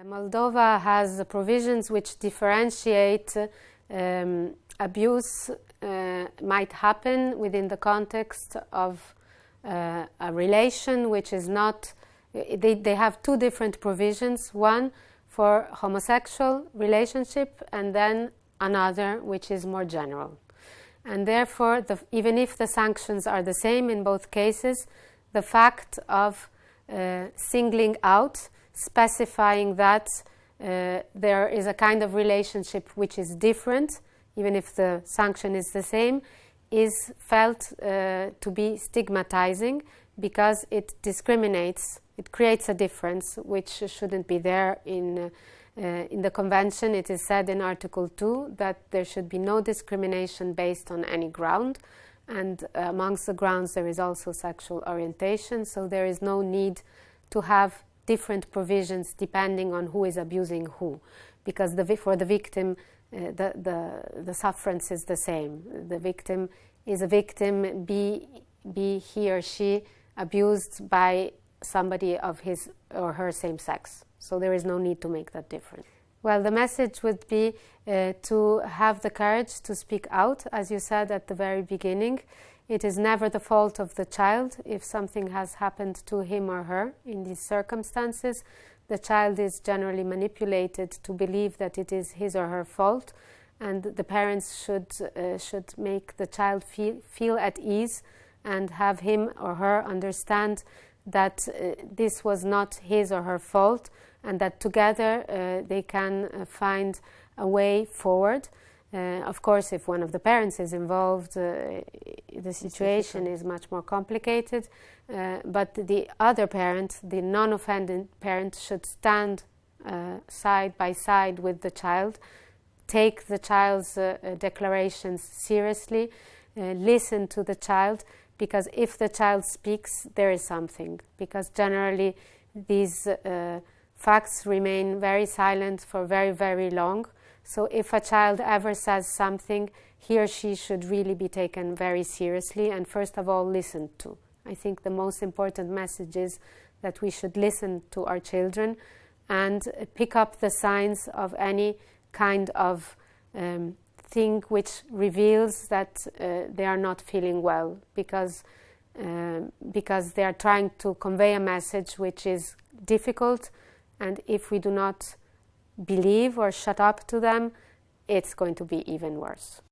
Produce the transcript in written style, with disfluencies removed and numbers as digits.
Moldova has provisions which differentiate abuse might happen within the context of a relation which is not, they have two different provisions, one for homosexual relationship and then another which is more general. And therefore, even if the sanctions are the same in both cases, the fact of singling out, specifying that there is a kind of relationship which is different, even if the sanction is the same, is felt to be stigmatizing because it discriminates, it creates a difference which shouldn't be there in the Convention. It is said in Article 2 that there should be no discrimination based on any ground, and amongst the grounds there is also sexual orientation, so there is no need to have different provisions depending on who is abusing who, because for the victim the sufferance is the same. The victim is a victim, be he or she abused by somebody of his or her same sex. So there is no need to make that difference. Well, the message would be to have the courage to speak out, as you said at the very beginning. It is never the fault of the child if something has happened to him or her in these circumstances. The child is generally manipulated to believe that it is his or her fault, and the parents should make the child feel at ease and have him or her understand that this was not his or her fault, and that together they can find a way forward. Of course, if one of the parents is involved, the situation is much more complicated, but the other parent, the non-offending parent, should stand side by side with the child, take the child's declarations seriously, listen to the child, because if the child speaks, there is something, because generally these facts remain very silent for very, very long. So if a child ever says something, he or she should really be taken very seriously and first of all listened to. I think the most important message is that we should listen to our children and pick up the signs of any kind of thing which reveals that they are not feeling well, because they are trying to convey a message which is difficult, and if we do not believe or shut up to them, it's going to be even worse.